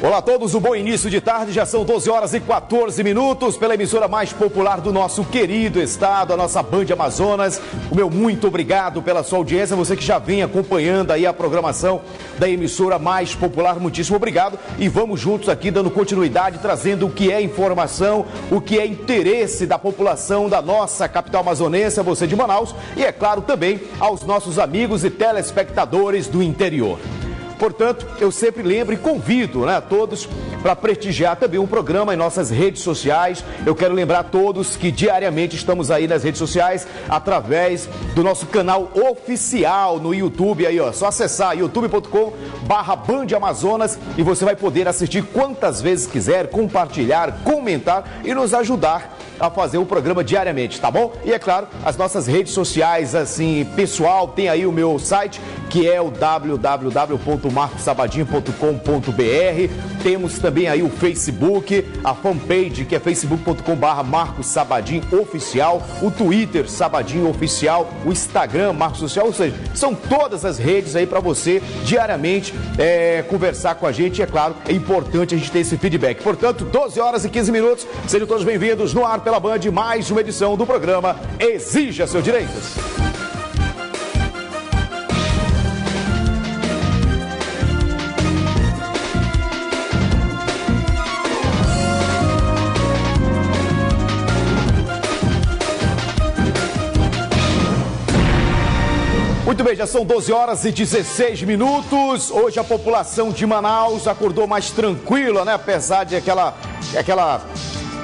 Olá a todos, um bom início de tarde, já são 12 horas e 14 minutos pela emissora mais popular do nosso querido estado, a nossa Band Amazonas. O meu muito obrigado pela sua audiência, você que já vem acompanhando aí a programação da emissora mais popular, muitíssimo obrigado. E vamos juntos aqui dando continuidade, trazendo o que é informação, o que é interesse da população da nossa capital amazonense, a você de Manaus e, é claro, também aos nossos amigos e telespectadores do interior. Portanto, eu sempre lembro e convido a todos para prestigiar também um programa em nossas redes sociais. Eu quero lembrar a todos que diariamente estamos aí nas redes sociais através do nosso canal oficial no YouTube. Aí, ó, só acessar youtube.com/Band Amazonas e você vai poder assistir quantas vezes quiser, compartilhar, comentar e nos ajudar a fazer o programa diariamente, tá bom? E é claro, as nossas redes sociais, assim, pessoal, tem aí o meu site, que é o www.marcosabadinho.com.br. Temos também aí o Facebook, a fanpage, que é facebook.com/MarcosSabadinho Oficial, o Twitter Sabadinho Oficial, o Instagram Marcos Social, ou seja, são todas as redes aí para você diariamente conversar com a gente. E é claro, é importante a gente ter esse feedback. Portanto, 12 horas e 15 minutos, sejam todos bem-vindos no ar pela Band, mais uma edição do programa Exija Seus Direitos. Muito bem, já são 12 horas e 16 minutos. Hoje a população de Manaus acordou mais tranquila, né? Apesar de aquela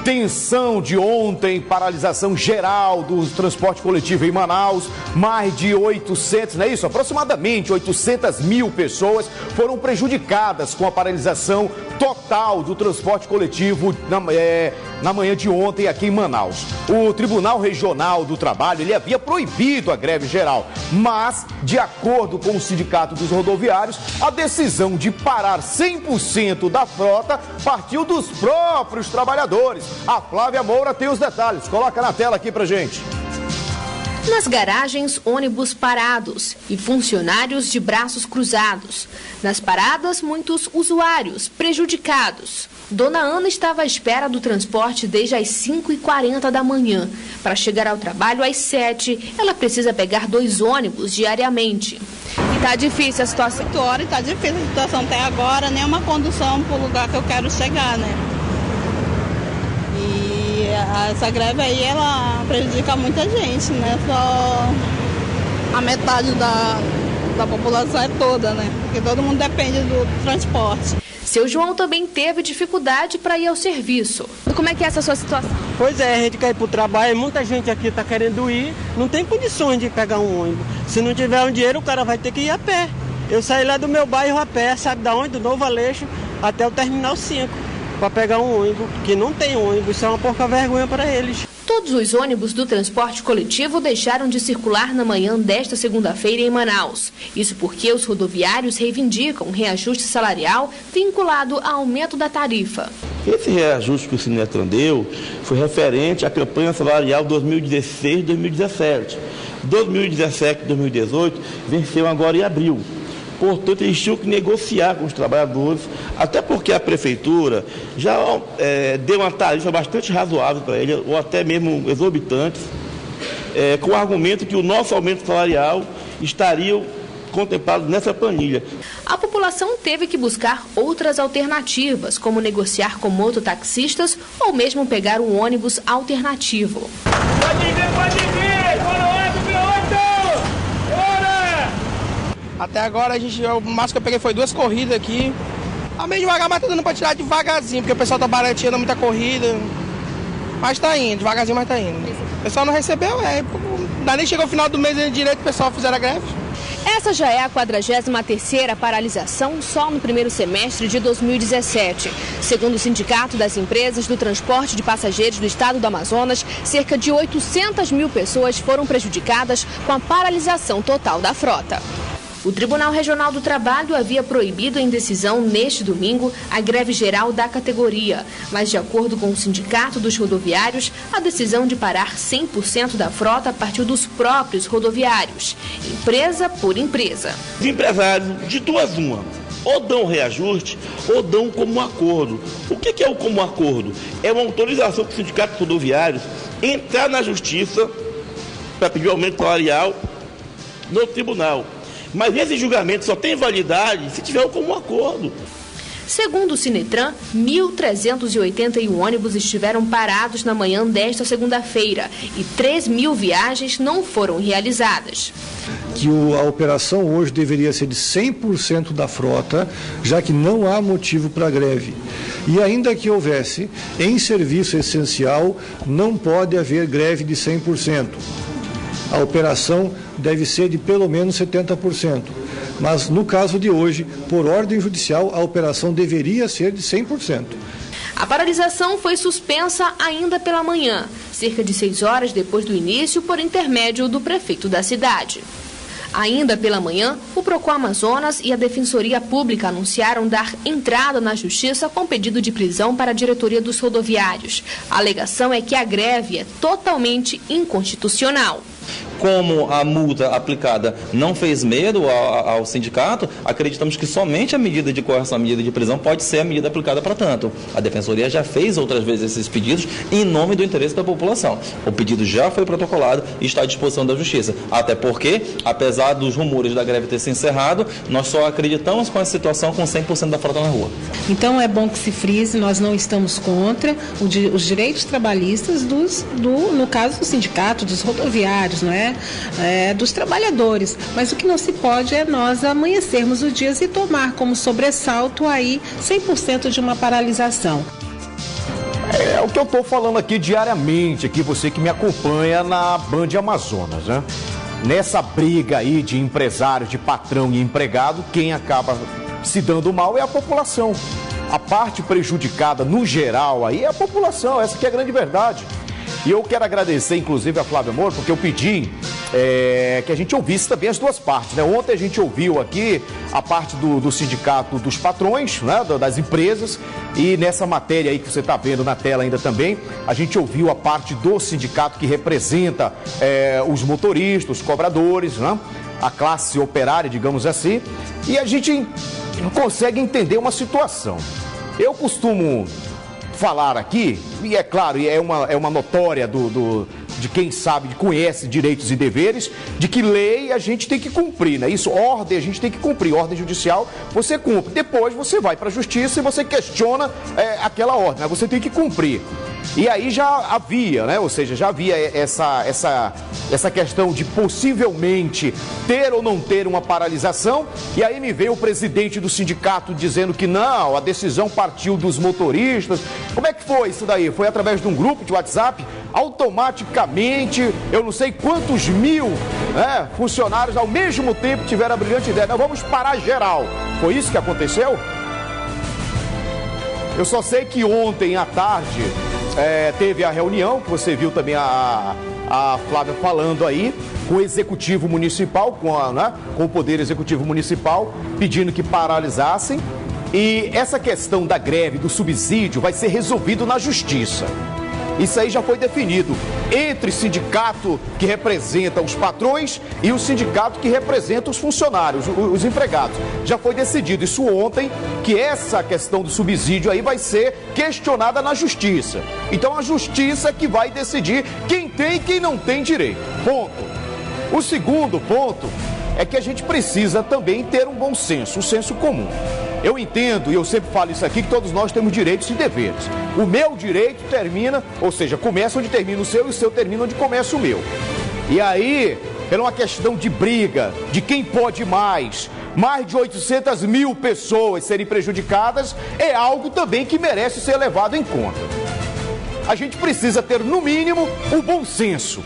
tensão de ontem, paralisação geral do transporte coletivo em Manaus, mais de 800, não é isso? Aproximadamente 800 mil pessoas foram prejudicadas com a paralisação total do transporte coletivo na manhã de ontem aqui em Manaus. O Tribunal Regional do Trabalho, ele havia proibido a greve geral, mas, de acordo com o Sindicato dos Rodoviários, a decisão de parar 100% da frota partiu dos próprios trabalhadores. A Flávia Moura tem os detalhes. Coloca na tela aqui pra gente. Nas garagens, ônibus parados e funcionários de braços cruzados. Nas paradas, muitos usuários prejudicados. Dona Ana estava à espera do transporte desde as 5h40 da manhã. Para chegar ao trabalho às 7h, ela precisa pegar 2 ônibus diariamente. E tá difícil a situação? 8 horas, tá difícil a situação até agora, nenhuma condução para o lugar que eu quero chegar, né? Essa greve aí, ela prejudica muita gente, né? Só a metade da população é toda, né? Porque todo mundo depende do transporte. Seu João também teve dificuldade para ir ao serviço. Como é que é essa sua situação? Pois é, a gente quer ir para o trabalho, muita gente aqui está querendo ir, não tem condições de pegar um ônibus. Se não tiver um dinheiro, o cara vai ter que ir a pé. Eu saí lá do meu bairro a pé, sabe da onde? Do Novo Aleixo até o Terminal 5. Para pegar um ônibus, que não tem ônibus, isso é uma pouca vergonha para eles. Todos os ônibus do transporte coletivo deixaram de circular na manhã desta segunda-feira em Manaus. Isso porque os rodoviários reivindicam um reajuste salarial vinculado ao aumento da tarifa. Esse reajuste que o Sinetran deu foi referente à campanha salarial 2016-2017. 2017 e 2018 venceu agora em abril. Portanto, eles tinham que negociar com os trabalhadores, até porque a prefeitura já deu uma tarifa bastante razoável para eles, ou até mesmo exorbitante, com o argumento que o nosso aumento salarial estaria contemplado nessa planilha. A população teve que buscar outras alternativas, como negociar com mototaxistas ou mesmo pegar um ônibus alternativo. Pode vir, Até agora, o máximo que eu peguei foi 2 corridas aqui. Tá meio devagar, mas tá dando pra tirar devagarzinho, porque o pessoal tá barateando muita corrida. Mas tá indo, devagarzinho, mas tá indo. O pessoal não recebeu, ainda nem chegou o final do mês direito, o pessoal fizeram a greve. Essa já é a 43ª paralisação só no primeiro semestre de 2017. Segundo o Sindicato das Empresas do Transporte de Passageiros do Estado do Amazonas, cerca de 800 mil pessoas foram prejudicadas com a paralisação total da frota. O Tribunal Regional do Trabalho havia proibido em decisão neste domingo a greve geral da categoria, mas de acordo com o Sindicato dos Rodoviários, a decisão de parar 100% da frota partiu dos próprios rodoviários, empresa por empresa. Os empresários, de duas uma, ou dão reajuste ou dão como um acordo. O que é o como acordo? É uma autorização para os sindicatos rodoviários entrar na justiça para pedir aumento salarial no tribunal. Mas esse julgamento só tem validade se tiver o como acordo. Segundo o Sinetran, 1.381 ônibus estiveram parados na manhã desta segunda-feira e 3.000 viagens não foram realizadas. Que a operação hoje deveria ser de 100% da frota, já que não há motivo para greve. E ainda que houvesse, em serviço essencial, não pode haver greve de 100%. A operação deve ser de pelo menos 70%. Mas, no caso de hoje, por ordem judicial, a operação deveria ser de 100%. A paralisação foi suspensa ainda pela manhã, cerca de 6 horas depois do início, por intermédio do prefeito da cidade. Ainda pela manhã, o Procon Amazonas e a Defensoria Pública anunciaram dar entrada na Justiça com pedido de prisão para a diretoria dos rodoviários. A alegação é que a greve é totalmente inconstitucional. Como a multa aplicada não fez medo ao sindicato, acreditamos que somente a medida de coerção, a medida de prisão, pode ser a medida aplicada para tanto. A Defensoria já fez outras vezes esses pedidos em nome do interesse da população. O pedido já foi protocolado e está à disposição da Justiça. Até porque, apesar dos rumores da greve ter se encerrado, nós só acreditamos com essa situação com 100% da frota na rua. Então é bom que se frise, nós não estamos contra os direitos trabalhistas no caso do sindicato, dos rodoviários, não é? Dos trabalhadores, mas o que não se pode é nós amanhecermos o dia e tomar como sobressalto aí 100% de uma paralisação. É o que eu estou falando aqui diariamente, aqui você que me acompanha na Band Amazonas, né? Nessa briga aí de empresários, de patrão e empregado, quem acaba se dando mal é a população. A parte prejudicada no geral aí é a população, essa que é a grande verdade. E eu quero agradecer, inclusive, a Flávia Moura, porque eu pedi que a gente ouvisse também as duas partes, né? Ontem a gente ouviu aqui a parte do sindicato dos patrões, né? Das empresas, e nessa matéria aí que você está vendo na tela ainda também, a gente ouviu a parte do sindicato que representa os motoristas, os cobradores, né? A classe operária, digamos assim, e a gente consegue entender uma situação. Eu costumo falar aqui, e é claro, é uma notória de quem sabe, conhece direitos e deveres, de que lei a gente tem que cumprir, né? Isso, ordem a gente tem que cumprir, ordem judicial você cumpre. Depois você vai para a justiça e você questiona aquela ordem, né? Você tem que cumprir. E aí já havia, né? Ou seja, já havia essa questão de possivelmente ter ou não ter uma paralisação, e aí me veio o presidente do sindicato dizendo que não, a decisão partiu dos motoristas. Como é que foi isso daí? Foi através de um grupo de WhatsApp? Automaticamente, eu não sei quantos mil funcionários ao mesmo tempo tiveram a brilhante ideia, nós vamos parar geral. Foi isso que aconteceu? Eu só sei que ontem à tarde teve a reunião, que você viu também a Flávia falando aí, com o Executivo Municipal, com o Poder Executivo Municipal, pedindo que paralisassem. E essa questão da greve, do subsídio, vai ser resolvido na Justiça. Isso aí já foi definido entre o sindicato que representa os patrões e o sindicato que representa os funcionários, os empregados. Já foi decidido isso ontem, que essa questão do subsídio aí vai ser questionada na Justiça. Então a Justiça que vai decidir quem tem e quem não tem direito. Ponto. O segundo ponto é que a gente precisa também ter um bom senso, um senso comum. Eu entendo, e eu sempre falo isso aqui, que todos nós temos direitos e deveres. O meu direito termina, ou seja, começa onde termina o seu e o seu termina onde começa o meu. E aí, é uma questão de briga, de quem pode mais de 800 mil pessoas serem prejudicadas, é algo também que merece ser levado em conta. A gente precisa ter, no mínimo, o bom senso.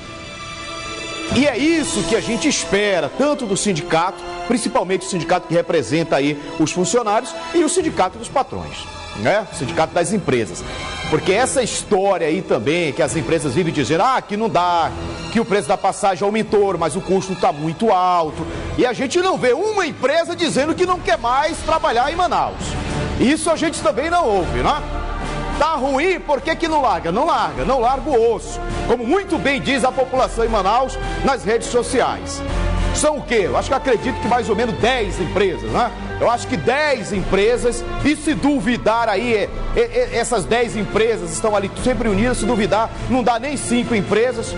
E é isso que a gente espera, tanto do sindicato, principalmente o sindicato que representa aí os funcionários, e o sindicato dos patrões, né? O sindicato das empresas. Porque essa história aí também, que as empresas vivem dizendo, que não dá, que o preço da passagem aumentou, mas o custo está muito alto. E a gente não vê uma empresa dizendo que não quer mais trabalhar em Manaus. Isso a gente também não ouve, né? Tá ruim, por que não larga? Não larga o osso. Como muito bem diz a população em Manaus nas redes sociais. São o quê? Eu acho que acredito que mais ou menos 10 empresas, né? Eu acho que 10 empresas, e se duvidar aí, essas 10 empresas estão ali sempre unidas, se duvidar, não dá nem 5 empresas,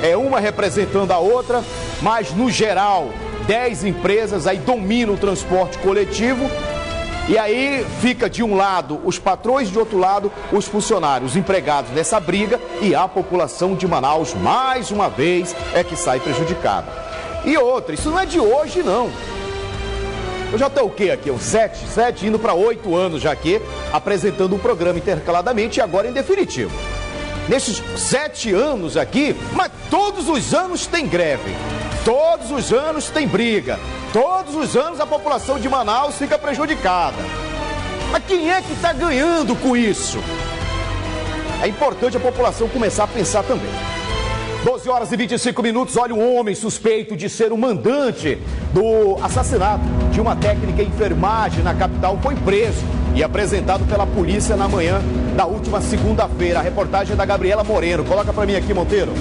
é uma representando a outra, mas no geral, 10 empresas aí dominam o transporte coletivo, e aí fica de um lado os patrões, de outro lado os funcionários, os empregados nessa briga, e a população de Manaus, mais uma vez, é que sai prejudicada. E outra, isso não é de hoje não. Eu já estou o quê aqui? 7 indo para 8 anos já aqui, apresentando o programa intercaladamente e agora em definitivo. Nesses 7 anos aqui, mas todos os anos tem greve, todos os anos tem briga, todos os anos a população de Manaus fica prejudicada. Mas quem é que está ganhando com isso? É importante a população começar a pensar também. 12 horas e 25 minutos, olha, um homem suspeito de ser o mandante do assassinato de uma técnica em enfermagem na capital foi preso e apresentado pela polícia na manhã da última segunda-feira. A reportagem é da Gabriela Moreno. Coloca para mim aqui, Monteiro.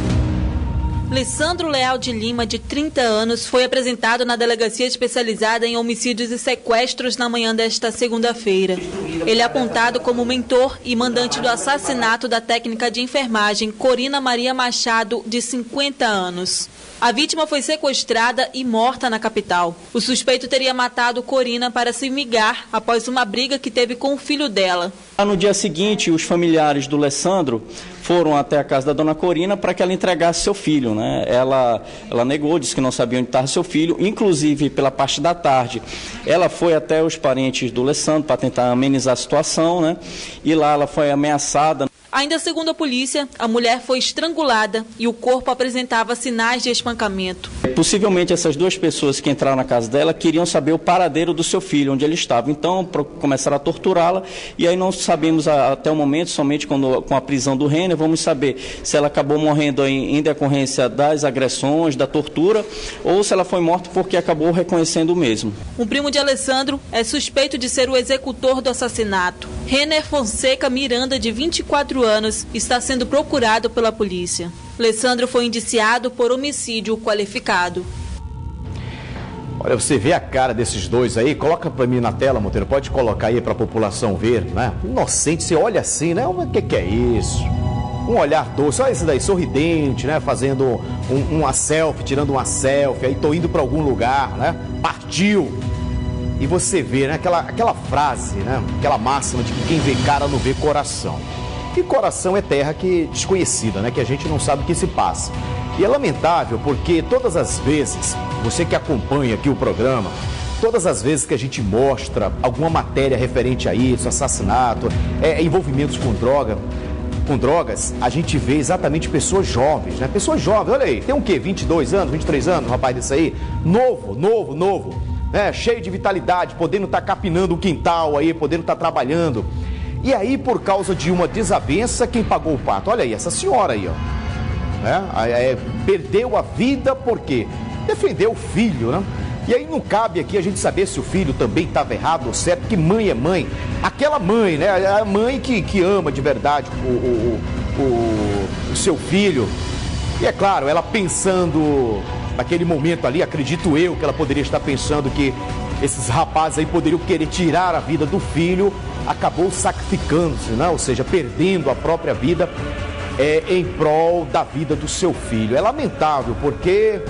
Lessandro Leal de Lima, de 30 anos, foi apresentado na delegacia especializada em homicídios e sequestros na manhã desta segunda-feira. Ele é apontado como mentor e mandante do assassinato da técnica de enfermagem Corina Maria Machado, de 50 anos. A vítima foi sequestrada e morta na capital. O suspeito teria matado Corina para se vingar após uma briga que teve com o filho dela. No dia seguinte, os familiares do Lessandro foram até a casa da dona Corina para que ela entregasse seu filho, né? Ela negou, disse que não sabia onde estava seu filho, inclusive pela parte da tarde. Ela foi até os parentes do Lessandro para tentar amenizar a situação, né? E lá ela foi ameaçada. Ainda segundo a polícia, a mulher foi estrangulada e o corpo apresentava sinais de espancamento. Possivelmente essas duas pessoas que entraram na casa dela queriam saber o paradeiro do seu filho, onde ele estava. Então começaram a torturá-la e aí não sabemos até o momento, somente com a prisão do Renner, vamos saber se ela acabou morrendo em decorrência das agressões, da tortura, ou se ela foi morta porque acabou reconhecendo o mesmo. Um primo de Alessandro é suspeito de ser o executor do assassinato. Renner Fonseca Miranda, de 24 anos, está sendo procurado pela polícia. Lessandro foi indiciado por homicídio qualificado. Olha, você vê a cara desses dois aí, coloca pra mim na tela, Monteiro, pode colocar aí pra população ver, né? Inocente, você olha assim, né? O que é isso? Um olhar doce, olha esse daí, sorridente, né? Fazendo uma selfie, tirando uma selfie, aí tô indo pra algum lugar, né? Partiu. E você vê, né? Aquela frase, né? Aquela máxima de que quem vê cara não vê coração. E coração é terra desconhecida, né? Que a gente não sabe o que se passa. E é lamentável porque todas as vezes, você que acompanha aqui o programa, todas as vezes que a gente mostra alguma matéria referente a isso, assassinato, envolvimentos com drogas, a gente vê exatamente pessoas jovens, né? Pessoas jovens, olha aí, tem um quê? 22 anos, 23 anos, um rapaz desse aí? Novo, né? Cheio de vitalidade, podendo estar capinando o quintal aí, podendo estar trabalhando. E aí, por causa de uma desavença, quem pagou o pato? Olha aí, essa senhora aí, ó. Né? Perdeu a vida porque defendeu o filho, né? E aí não cabe aqui a gente saber se o filho também estava errado ou certo, porque mãe é mãe. Aquela mãe, né? A mãe que ama de verdade o seu filho. E é claro, ela pensando naquele momento ali, acredito eu que ela poderia estar pensando que esses rapazes aí poderiam querer tirar a vida do filho, acabou sacrificando-se, né? Ou seja, perdendo a própria vida em prol da vida do seu filho. É lamentável, porque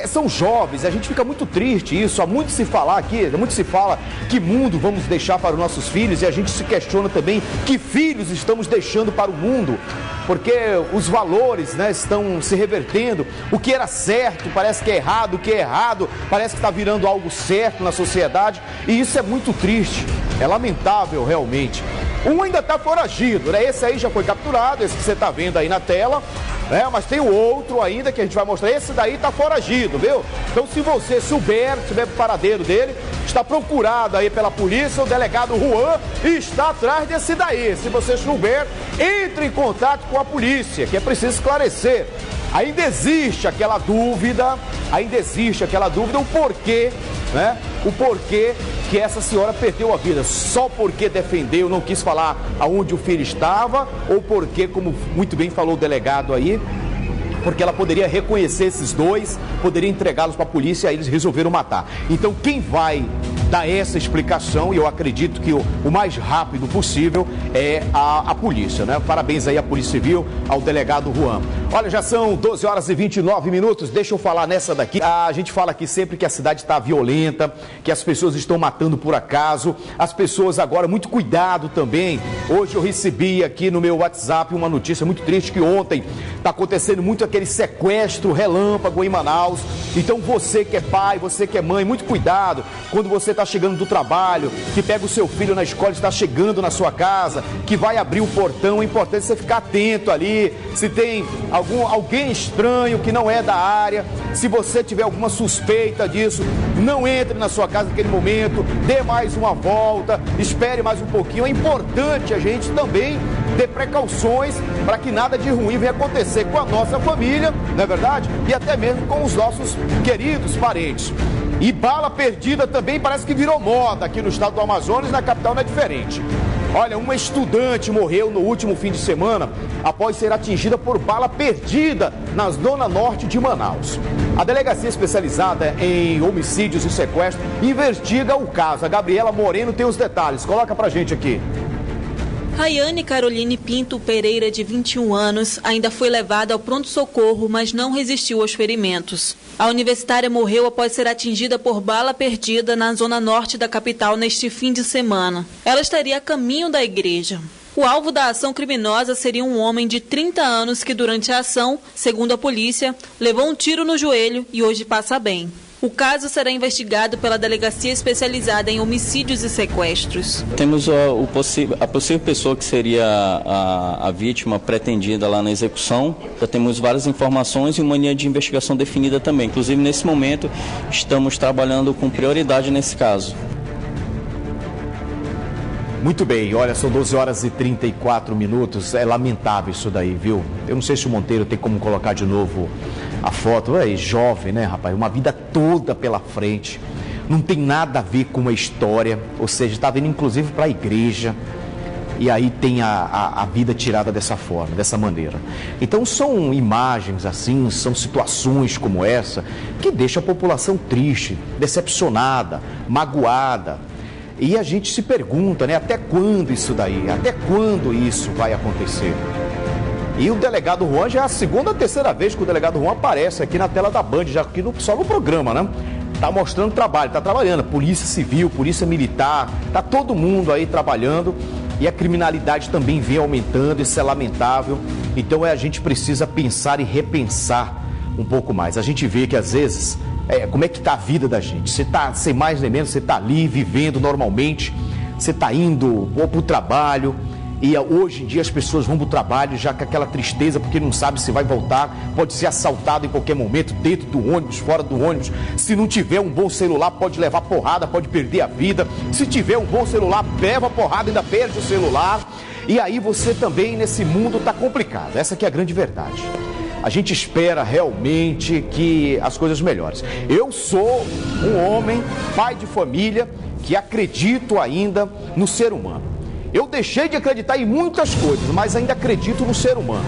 são jovens, a gente fica muito triste isso, há muito se falar aqui, muito se fala que mundo vamos deixar para os nossos filhos e a gente se questiona também que filhos estamos deixando para o mundo, porque os valores, né, estão se revertendo, o que era certo parece que é errado, o que é errado parece que está virando algo certo na sociedade e isso é muito triste, é lamentável realmente. Um ainda está foragido, né? Esse aí já foi capturado, esse que você está vendo aí na tela, né? Mas tem o outro ainda que a gente vai mostrar, esse daí está foragido, viu? Então se você souber o paradeiro dele, está procurado aí pela polícia, o delegado Juan está atrás desse daí. Se você souber, entre em contato com a polícia, que é preciso esclarecer. Ainda existe aquela dúvida, o porquê, né? O porquê que essa senhora perdeu a vida, só porque defendeu, não quis falar aonde o filho estava, ou porque, como muito bem falou o delegado aí, porque ela poderia reconhecer esses dois, poderia entregá-los para a polícia e aí eles resolveram matar. Então quem vai dar essa explicação, e eu acredito que o mais rápido possível, é a polícia, né? Parabéns aí à Polícia Civil, ao delegado Juan. Olha, já são 12 horas e 29 minutos, deixa eu falar nessa daqui. A gente fala aqui sempre que a cidade está violenta, que as pessoas estão matando por acaso, as pessoas agora, muito cuidado também. Hoje eu recebi aqui no meu WhatsApp uma notícia muito triste, que ontem está acontecendo muito aquele sequestro relâmpago em Manaus. Então você que é pai, você que é mãe, muito cuidado quando você está chegando do trabalho, que pega o seu filho na escola, está chegando na sua casa, que vai abrir o portão. É importante você ficar atento ali, se tem alguém estranho que não é da área, se você tiver alguma suspeita disso, não entre na sua casa naquele momento, dê mais uma volta, espere mais um pouquinho. É importante a gente também ter precauções para que nada de ruim venha acontecer com a nossa família, não é verdade? E até mesmo com os nossos queridos parentes. E bala perdida também parece que virou moda aqui no estado do Amazonas, na capital não é diferente. Olha, uma estudante morreu no último fim de semana após ser atingida por bala perdida na zona norte de Manaus. A delegacia especializada em homicídios e sequestros investiga o caso. A Gabriela Moreno tem os detalhes. Coloca pra gente aqui. Rayane Caroline Pinto Pereira, de 21 anos, ainda foi levada ao pronto-socorro, mas não resistiu aos ferimentos. A universitária morreu após ser atingida por bala perdida na zona norte da capital neste fim de semana. Ela estaria a caminho da igreja. O alvo da ação criminosa seria um homem de 30 anos que, durante a ação, segundo a polícia, levou um tiro no joelho e hoje passa bem. O caso será investigado pela Delegacia Especializada em Homicídios e Sequestros. Temos a possível pessoa que seria a vítima pretendida lá na execução. Já temos várias informações e uma linha de investigação definida também. Inclusive, nesse momento, estamos trabalhando com prioridade nesse caso. Muito bem, olha, são 12 horas e 34 minutos. É lamentável isso daí, viu? Eu não sei se o Monteiro tem como colocar de novo a foto. É jovem, né, rapaz? Uma vida toda pela frente. Não tem nada a ver com uma história. Ou seja, está vindo inclusive para a igreja. E aí tem a vida tirada dessa forma, dessa maneira. Então são imagens assim, são situações como essa que deixam a população triste, decepcionada, magoada. E a gente se pergunta, né, até quando isso daí? Até quando isso vai acontecer? E o delegado Juan, já é a segunda ou terceira vez que o delegado Juan aparece aqui na tela da Band, já aqui só no programa, né? Tá mostrando trabalho, tá trabalhando. Polícia Civil, Polícia Militar, tá todo mundo aí trabalhando. E a criminalidade também vem aumentando, isso é lamentável. Então a gente precisa pensar e repensar um pouco mais. A gente vê que às vezes... como é que está a vida da gente? Você está, sem mais nem menos, você está ali vivendo normalmente, você está indo para o trabalho, e hoje em dia as pessoas vão para o trabalho já com aquela tristeza, porque não sabe se vai voltar, pode ser assaltado em qualquer momento, dentro do ônibus, fora do ônibus. Se não tiver um bom celular, pode levar porrada, pode perder a vida. Se tiver um bom celular, leva porrada, ainda perde o celular. E aí você também, nesse mundo, está complicado. Essa que é a grande verdade. A gente espera realmente que as coisas melhorem. Eu sou um homem, pai de família, que acredito ainda no ser humano. Eu deixei de acreditar em muitas coisas, mas ainda acredito no ser humano.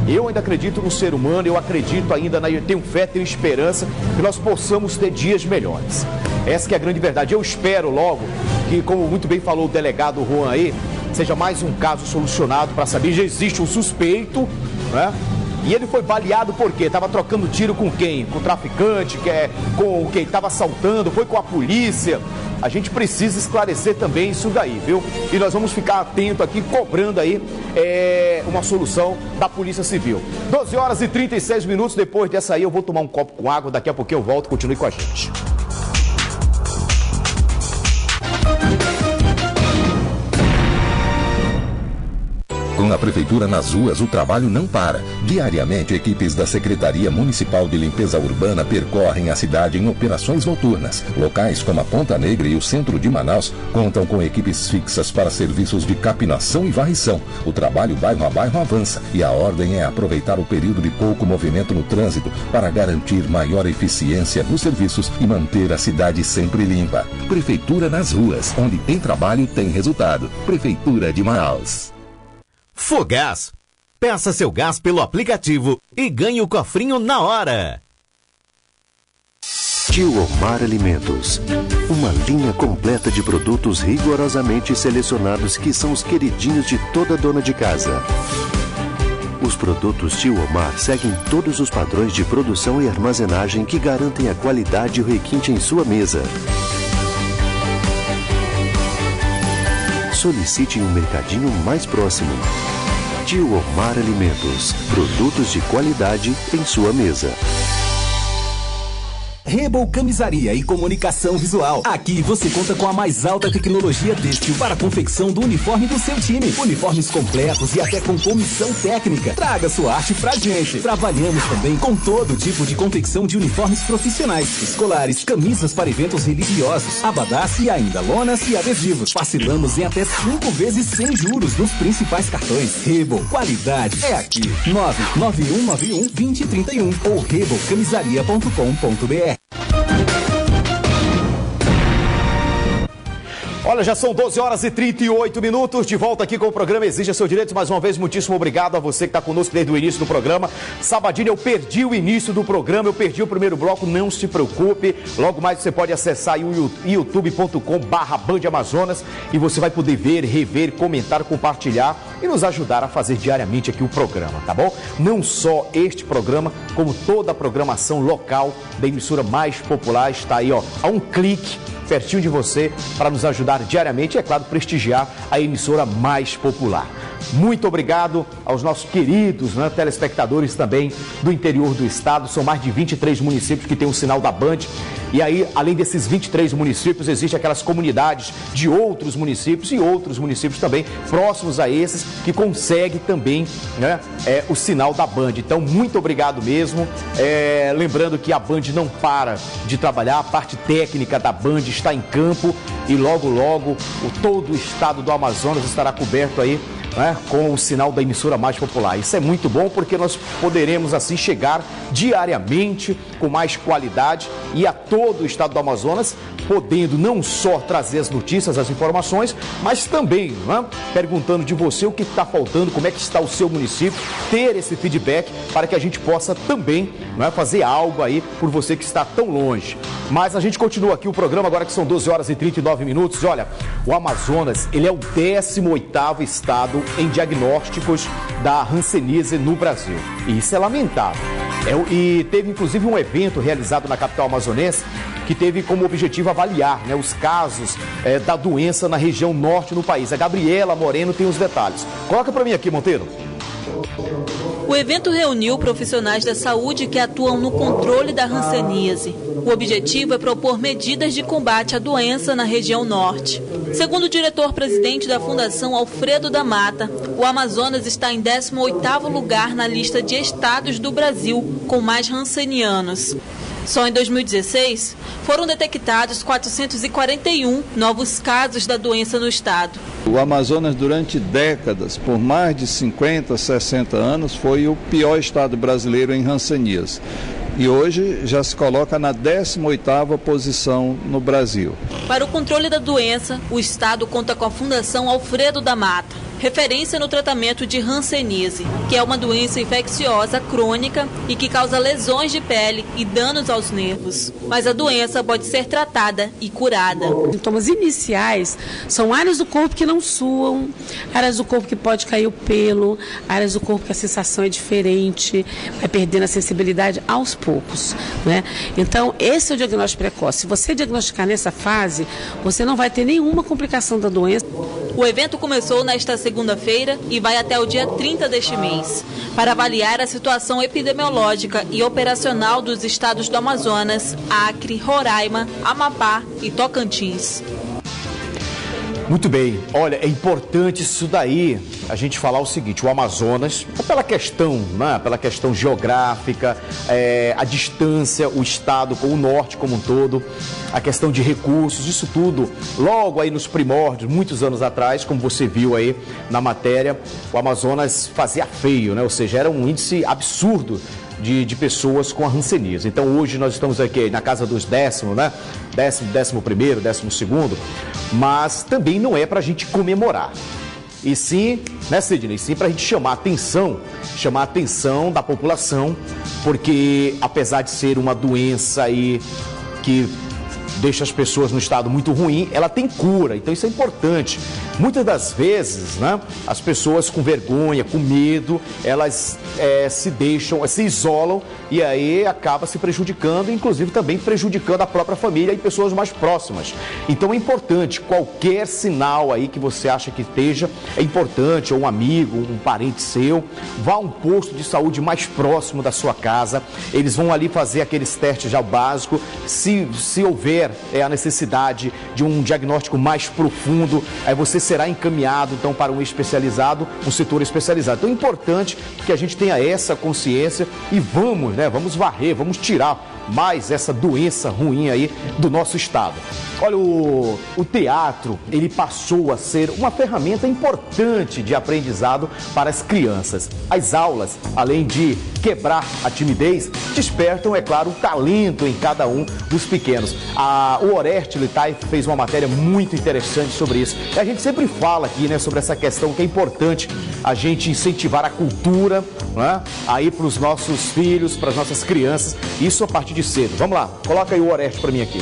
Eu ainda acredito no ser humano, eu acredito ainda, eu tenho fé, tenho esperança que nós possamos ter dias melhores. Essa que é a grande verdade. Eu espero logo que, como muito bem falou o delegado Juan aí, seja mais um caso solucionado para saber, já existe um suspeito, né? E ele foi baleado por quê? Estava trocando tiro com quem? Com o traficante, com quem estava assaltando, foi com a polícia. A gente precisa esclarecer também isso daí, viu? E nós vamos ficar atento aqui, cobrando aí uma solução da Polícia Civil. 12 horas e 36 minutos, depois dessa aí eu vou tomar um copo com água, daqui a pouquinho eu volto, continue com a gente. Com a Prefeitura nas ruas, o trabalho não para. Diariamente, equipes da Secretaria Municipal de Limpeza Urbana percorrem a cidade em operações noturnas. Locais como a Ponta Negra e o centro de Manaus contam com equipes fixas para serviços de capinação e varrição. O trabalho bairro a bairro avança e a ordem é aproveitar o período de pouco movimento no trânsito para garantir maior eficiência nos serviços e manter a cidade sempre limpa. Prefeitura nas ruas, onde tem trabalho, tem resultado. Prefeitura de Manaus. Fogás, Peça seu gás pelo aplicativo e ganhe o cofrinho na hora. Tio Omar Alimentos, uma linha completa de produtos rigorosamente selecionados que são os queridinhos de toda dona de casa. Os produtos Tio Omar seguem todos os padrões de produção e armazenagem que garantem a qualidade e o requinte em sua mesa. Solicite um mercadinho mais próximo. Tio Omar Alimentos, produtos de qualidade em sua mesa. Rebel Camisaria e Comunicação Visual. Aqui você conta com a mais alta tecnologia têxtil para a confecção do uniforme do seu time. Uniformes completos e até com comissão técnica. Traga sua arte pra gente. Trabalhamos também com todo tipo de confecção de uniformes profissionais, escolares, camisas para eventos religiosos, abadás e ainda lonas e adesivos. Parcelamos em até 5 vezes sem juros nos principais cartões. Rebel, qualidade é aqui. 99191-2031 ou rebelcamisaria.com.br. Olha, já são 12 horas e 38 minutos, de volta aqui com o programa Exija Seu Direito. Mais uma vez, muitíssimo obrigado a você que está conosco desde o início do programa. Sabadinho, eu perdi o início do programa, eu perdi o primeiro bloco, não se preocupe. Logo mais você pode acessar o youtube.com/BandAmazonas e você vai poder ver, rever, comentar, compartilhar e nos ajudar a fazer diariamente aqui o programa, tá bom? Não só este programa, como toda a programação local da emissora mais popular está aí, ó, a um clique, pertinho de você, para nos ajudar diariamente e, é claro, prestigiar a emissora mais popular. Muito obrigado aos nossos queridos telespectadores também do interior do estado. São mais de 23 municípios que têm o sinal da Band. E aí, além desses 23 municípios, existem aquelas comunidades de outros municípios e outros municípios também próximos a esses que conseguem também o sinal da Band. Então, muito obrigado mesmo. Lembrando que a Band não para de trabalhar, a parte técnica da Band está em campo e logo, logo, todo o estado do Amazonas estará coberto aí com o sinal da emissora mais popular. Isso é muito bom porque nós poderemos assim chegar diariamente com mais qualidade e a todo o estado do Amazonas, podendo não só trazer as notícias, as informações, mas também perguntando de você o que está faltando, como é que está o seu município, ter esse feedback para que a gente possa também fazer algo aí por você que está tão longe. Mas a gente continua aqui o programa agora que são 12 horas e 39 minutos. Olha, o Amazonas, ele é o 18º estado em diagnósticos da hanseníase no Brasil. E isso é lamentável. E teve inclusive um evento realizado na capital amazonense que teve como objetivo avaliar os casos da doença na região norte do país. A Gabriela Moreno tem os detalhes. Coloca para mim aqui, Monteiro. O evento reuniu profissionais da saúde que atuam no controle da hanseníase. O objetivo é propor medidas de combate à doença na região norte. Segundo o diretor-presidente da Fundação Alfredo da Mata, o Amazonas está em 18º lugar na lista de estados do Brasil com mais hansenianos. Só em 2016, foram detectados 441 novos casos da doença no estado. O Amazonas, durante décadas, por mais de 50, 60 anos, foi o pior estado brasileiro em hanseníase. E hoje já se coloca na 18ª posição no Brasil. Para o controle da doença, o estado conta com a Fundação Alfredo da Mata, referência no tratamento de hanseníase, que é uma doença infecciosa crônica e que causa lesões de pele e danos aos nervos. Mas a doença pode ser tratada e curada. Os sintomas iniciais são áreas do corpo que não suam, áreas do corpo que pode cair o pelo, áreas do corpo que a sensação é diferente, vai perdendo a sensibilidade aos poucos, Então, esse é o diagnóstico precoce. Se você diagnosticar nessa fase, você não vai ter nenhuma complicação da doença. O evento começou nesta segunda-feira e vai até o dia 30 deste mês, para avaliar a situação epidemiológica e operacional dos estados do Amazonas, Acre, Roraima, Amapá e Tocantins. Muito bem, olha, é importante isso daí, a gente falar o seguinte, o Amazonas, pela questão geográfica, a distância, o estado com o norte como um todo, a questão de recursos, isso tudo, logo aí nos primórdios, muitos anos atrás, como você viu aí na matéria, o Amazonas fazia feio, ou seja, era um índice absurdo de pessoas com a hanseníase. Então hoje nós estamos aqui na casa dos 10º, 11º, 12º, mas também não é para a gente comemorar. E sim, né, Sidney? Sim, para a gente chamar a atenção da população, porque apesar de ser uma doença aí que deixa as pessoas no estado muito ruim, ela tem cura, então isso é importante. Muitas das vezes, né, as pessoas com vergonha, com medo, elas se isolam e aí acaba se prejudicando, inclusive também prejudicando a própria família e pessoas mais próximas. Então é importante, qualquer sinal aí que você acha que esteja, é importante, ou um amigo, um parente seu, vá a um posto de saúde mais próximo da sua casa, eles vão ali fazer aqueles testes já básicos, se houver a necessidade de um diagnóstico mais profundo, aí você será encaminhado então para um especializado, um setor especializado. Então é importante que a gente tenha essa consciência e vamos varrer, vamos tirar mais essa doença ruim aí do nosso estado. Olha, o teatro, ele passou a ser uma ferramenta importante de aprendizado para as crianças. As aulas, além de quebrar a timidez, despertam, é claro, o talento em cada um dos pequenos. O Oreste Litai fez uma matéria muito interessante sobre isso. E a gente sempre fala aqui, né, sobre essa questão que é importante a gente incentivar a cultura, né, aí para os nossos filhos, para as nossas crianças, isso a partir de cedo. Vamos lá, coloca aí o Oreste para mim aqui.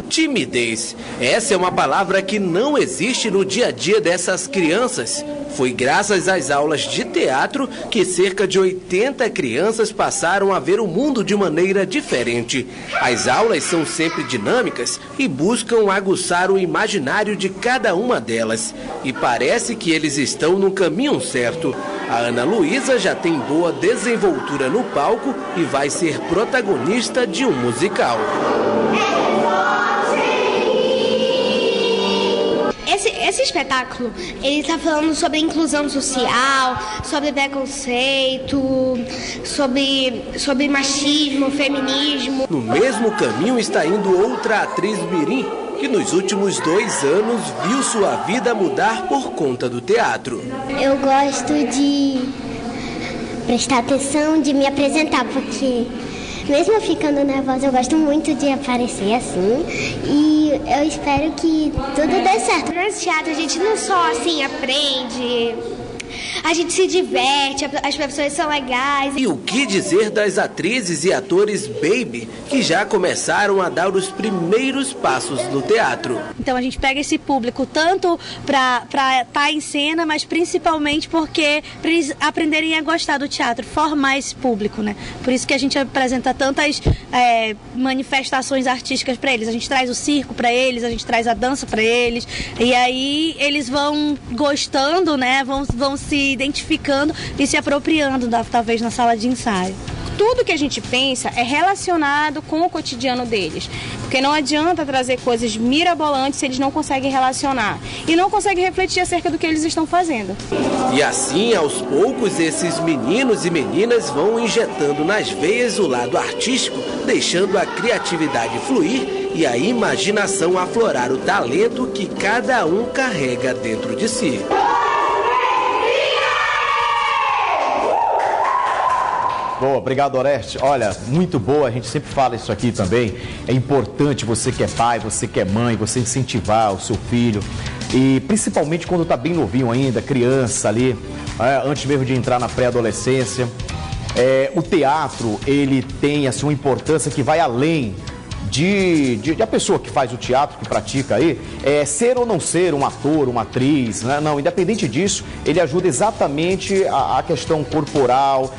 Timidez. Essa é uma palavra que não existe no dia a dia dessas crianças. Foi graças às aulas de teatro que cerca de 80 crianças passaram a ver o mundo de maneira diferente. As aulas são sempre dinâmicas e buscam aguçar o imaginário de cada uma delas. E parece que eles estão no caminho certo. A Ana Luísa já tem boa desenvoltura no palco e vai ser protagonista de um musical. Esse espetáculo, ele está falando sobre inclusão social, sobre preconceito, sobre machismo, feminismo. No mesmo caminho está indo outra atriz mirim, que nos últimos 2 anos viu sua vida mudar por conta do teatro. Eu gosto de prestar atenção, de me apresentar, porque mesmo ficando nervosa, eu gosto muito de aparecer assim. E eu espero que tudo dê certo. No teatro a gente não só assim aprende, a gente se diverte, as pessoas são legais. E o que dizer das atrizes e atores baby, que já começaram a dar os primeiros passos no teatro? Então a gente pega esse público tanto para estar em cena, mas principalmente porque para eles aprenderem a gostar do teatro, formar esse público, né? Por isso que a gente apresenta tantas manifestações artísticas para eles. A gente traz o circo para eles, a gente traz a dança para eles, e aí eles vão gostando, né? Vão se identificando e se apropriando, talvez, na sala de ensaio. Tudo que a gente pensa é relacionado com o cotidiano deles, porque não adianta trazer coisas mirabolantes se eles não conseguem relacionar e não conseguem refletir acerca do que eles estão fazendo. E assim, aos poucos, esses meninos e meninas vão injetando nas veias o lado artístico, deixando a criatividade fluir e a imaginação aflorar o talento que cada um carrega dentro de si. Boa, obrigado, Oreste. Olha, muito boa, a gente sempre fala isso aqui também. É importante você que é pai, você que é mãe, você incentivar o seu filho. E principalmente quando está bem novinho ainda, criança ali, antes mesmo de entrar na pré-adolescência. O teatro, ele tem assim, uma importância que vai além de a pessoa que faz o teatro, que pratica aí, ser ou não ser um ator, uma atriz, né? Não, independente disso, ele ajuda exatamente a questão corporal,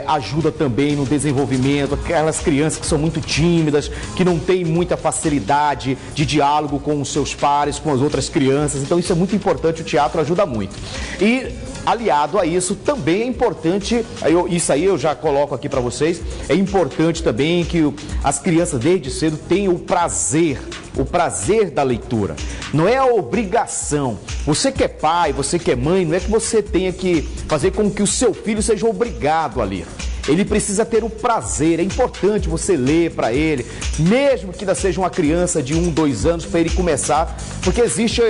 ajuda também no desenvolvimento, aquelas crianças que são muito tímidas, que não têm muita facilidade de diálogo com os seus pares, com as outras crianças, então isso é muito importante, o teatro ajuda muito. E aliado a isso, também é importante, isso aí eu já coloco aqui para vocês, é importante também que as crianças desde cedo tenham o prazer da leitura. Não é a obrigação. Você que é pai, você que é mãe, não é que você tenha que fazer com que o seu filho seja obrigado a ler. Ele precisa ter o prazer, é importante você ler para ele, mesmo que ainda seja uma criança de 1, 2 anos, para ele começar, porque existe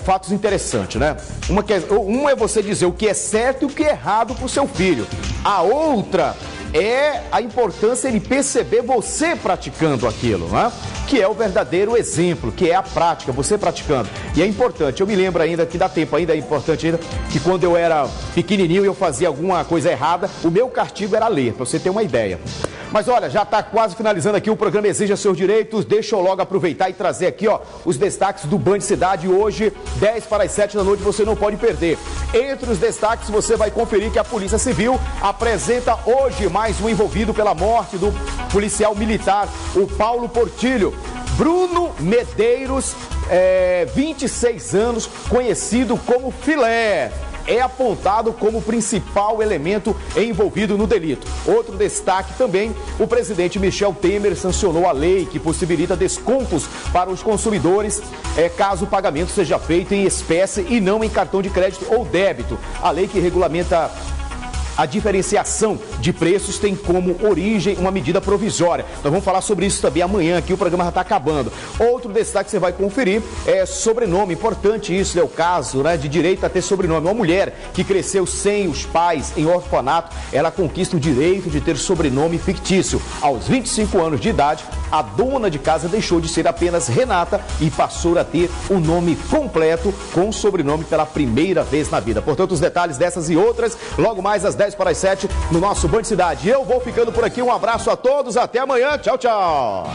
fatos interessantes, né? Uma é você dizer o que é certo e o que é errado para o seu filho. A outra é a importância de perceber você praticando aquilo, né? Que é o verdadeiro exemplo, que é a prática, você praticando. E é importante, eu me lembro ainda que dá tempo, ainda é importante ainda, que quando eu era pequenininho e eu fazia alguma coisa errada, o meu castigo era ler, para você ter uma ideia. Mas olha, já está quase finalizando aqui o programa Exija Seus Direitos. Deixa eu logo aproveitar e trazer aqui, ó, os destaques do Band Cidade. Hoje, 10 para as 7 da noite, você não pode perder. Entre os destaques, você vai conferir que a Polícia Civil apresenta hoje mais um envolvido pela morte do policial militar, o Paulo Portilho. Bruno Medeiros, 26 anos, conhecido como Filé, é apontado como principal elemento envolvido no delito. Outro destaque também, o presidente Michel Temer sancionou a lei que possibilita descontos para os consumidores caso o pagamento seja feito em espécie e não em cartão de crédito ou débito. A lei que regulamenta a diferenciação de preços tem como origem uma medida provisória. Nós vamos falar sobre isso também amanhã, aqui o programa já está acabando. Outro destaque que você vai conferir é sobrenome. Importante isso, é o caso, né, de direito a ter sobrenome. Uma mulher que cresceu sem os pais em orfanato, ela conquista o direito de ter sobrenome fictício. Aos 25 anos de idade, a dona de casa deixou de ser apenas Renata e passou a ter o nome completo com sobrenome pela primeira vez na vida. Portanto, os detalhes dessas e outras, logo mais às 10 para as 7 no nosso Band Cidade. Eu vou ficando por aqui, um abraço a todos, até amanhã, tchau, tchau.